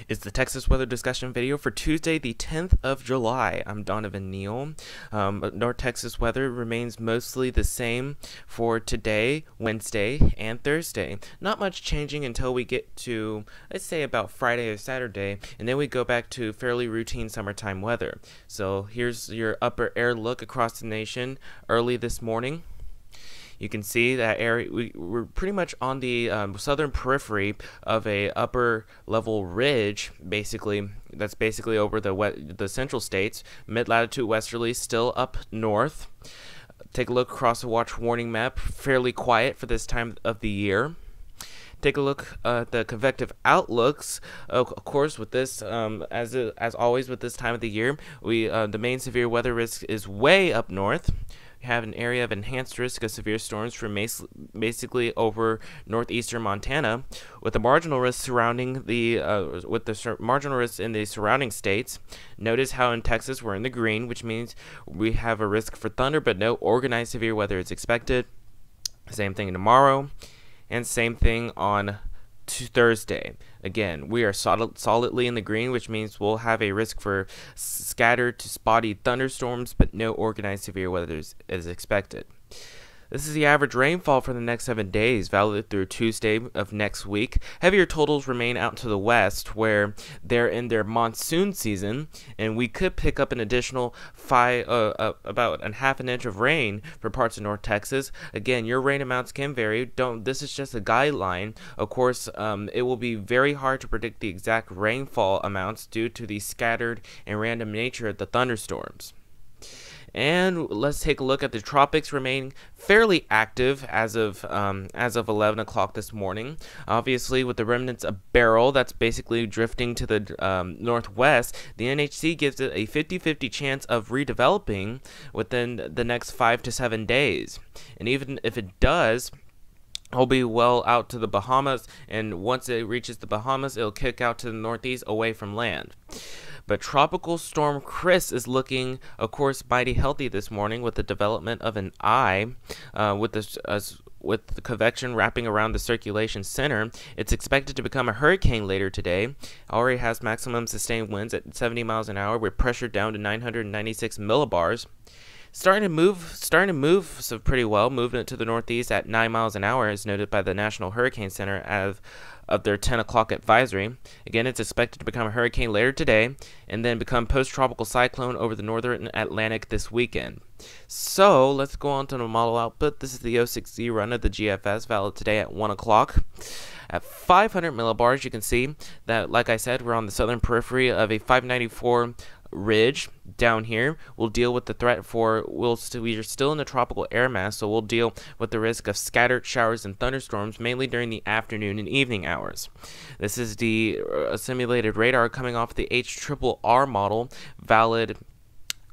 Is the Texas weather discussion video for Tuesday, the 10th of July. I'm Donovan Neal. North Texas weather remains mostly the same for today, Wednesday, and Thursday. Not much changing until we get to, let's say, about Friday or Saturday, and then we go back to fairly routine summertime weather. So here's your upper air look across the nation early this morning. You can see that area. We're pretty much on the southern periphery of a upper level ridge, basically. That's basically over the central states. Mid-latitude westerly still up north. Take a look across the watch warning map. Fairly quiet for this time of the year. Take a look at the convective outlooks. Of course, with this, as always with this time of the year, the main severe weather risk is way up north. Have an area of enhanced risk of severe storms from basically over northeastern Montana, with the marginal risk surrounding marginal risk in the surrounding states. Notice how in Texas we're in the green, which means we have a risk for thunder, but no organized severe weather is expected. Same thing tomorrow, and same thing on Thursday. Again, we are solidly in the green, which means we'll have a risk for scattered to spotty thunderstorms, but no organized severe weather is expected. This is the average rainfall for the next 7 days, valid through Tuesday of next week. Heavier totals remain out to the west, where they're in their monsoon season, and we could pick up an additional about a half an inch of rain for parts of North Texas. Again, your rain amounts can vary. This is just a guideline. Of course, it will be very hard to predict the exact rainfall amounts due to the scattered and random nature of the thunderstorms. And let's take a look at the tropics remaining fairly active as of 11 o'clock this morning. Obviously, with the remnants of Beryl that's basically drifting to the northwest, the NHC gives it a 50-50 chance of redeveloping within the next 5 to 7 days. And even if it does, it'll be well out to the Bahamas, and once it reaches the Bahamas, it'll kick out to the northeast away from land. But Tropical Storm Chris is looking, of course, mighty healthy this morning with the development of an eye, with the convection wrapping around the circulation center. It's expected to become a hurricane later today. Already has maximum sustained winds at 70 miles an hour with pressure down to 996 millibars. Starting to move so pretty well, moving it to the northeast at 9 miles an hour, as noted by the National Hurricane Center of their 10 o'clock advisory. Again, it's expected to become a hurricane later today, and then become post-tropical cyclone over the northern Atlantic this weekend. So, let's go on to the model output. This is the 06Z run of the GFS, valid today at 1 o'clock. At 500 millibars, you can see that, like I said, we're on the southern periphery of a 594 ridge. Down here, we'll deal with the threat for, we are still in the tropical air mass, so we'll deal with the risk of scattered showers and thunderstorms, mainly during the afternoon and evening hours. This is the simulated radar coming off the HRRR model, valid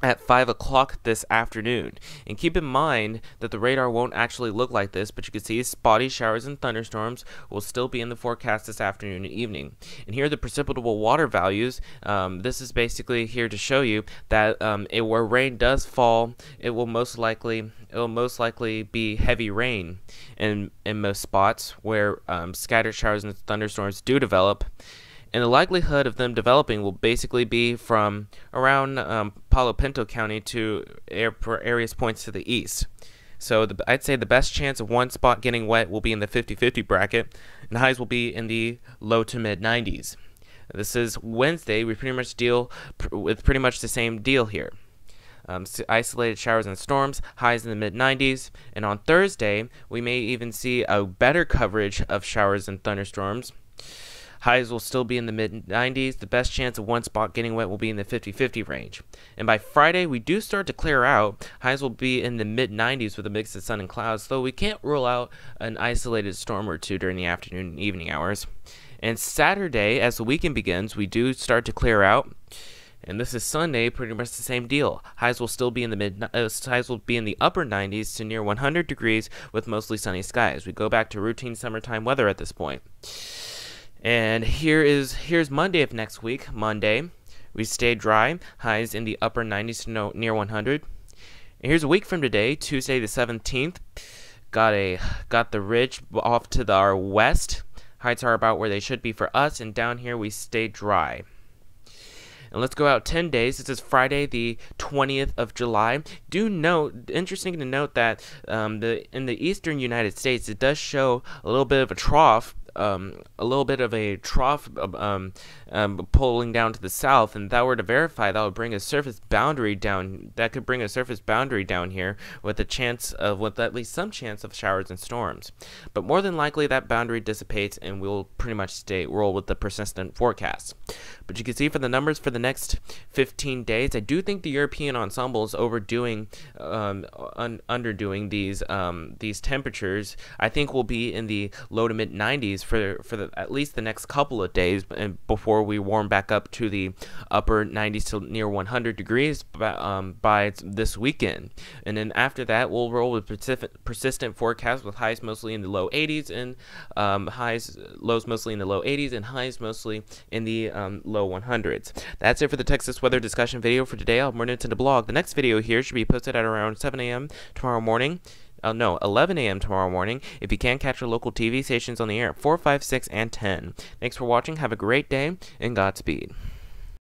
at 5 o'clock this afternoon. And keep in mind that the radar won't actually look like this, but you can see spotty showers and thunderstorms will still be in the forecast this afternoon and evening. And here are the precipitable water values. This is basically here to show you that where rain does fall, it will most likely be heavy rain in most spots where scattered showers and thunderstorms do develop. And the likelihood of them developing will basically be from around Palo Pinto County to various points to the east. So I'd say the best chance of one spot getting wet will be in the 50-50 bracket, and highs will be in the low to mid 90s. This is Wednesday. We pretty much deal with pretty much the same deal here. Isolated showers and storms, highs in the mid 90s, and on Thursday we may even see a better coverage of showers and thunderstorms. Highs will still be in the mid-90s. The best chance of one spot getting wet will be in the 50-50 range. And by Friday, we do start to clear out. Highs will be in the mid-90s with a mix of sun and clouds, though we can't rule out an isolated storm or two during the afternoon and evening hours. And Saturday, as the weekend begins, we do start to clear out. And this is Sunday, pretty much the same deal. Highs will still be in the highs will be in the upper 90s to near 100 degrees with mostly sunny skies. We go back to routine summertime weather at this point. And here's Monday of next week. Monday, we stay dry, highs in the upper 90s to near 100. And here's a week from today, Tuesday the 17th. Got the ridge off to our west, Heights are about where they should be for us, and down here we stay dry. And let's go out 10 days. This is Friday, the 20th of July. Do note, interesting to note that in the eastern United States, it does show a little bit of a trough. Pulling down to the south, and if that were to verify, that would bring a surface boundary down. That could bring a surface boundary down here with at least some chance of showers and storms. But more than likely, that boundary dissipates, and we'll pretty much roll with the persistent forecast. But you can see for the numbers for the next 15 days, I do think the European ensemble is underdoing these temperatures. I think we'll be in the low to mid 90s for at least the next couple of days, and before we warm back up to the upper 90s to near 100 degrees by this weekend. And then after that, we'll roll with persistent forecasts with highs mostly in the low 80s and lows mostly in the low 80s and highs mostly in the low 100s. That's it for the Texas weather discussion video for today. I'll more into the blog. The next video here should be posted at around 7 a.m. tomorrow morning. 11 a.m. tomorrow morning if you can catch your local TV stations on the air at 4, 5, 6, and 10. Thanks for watching. Have a great day, and Godspeed.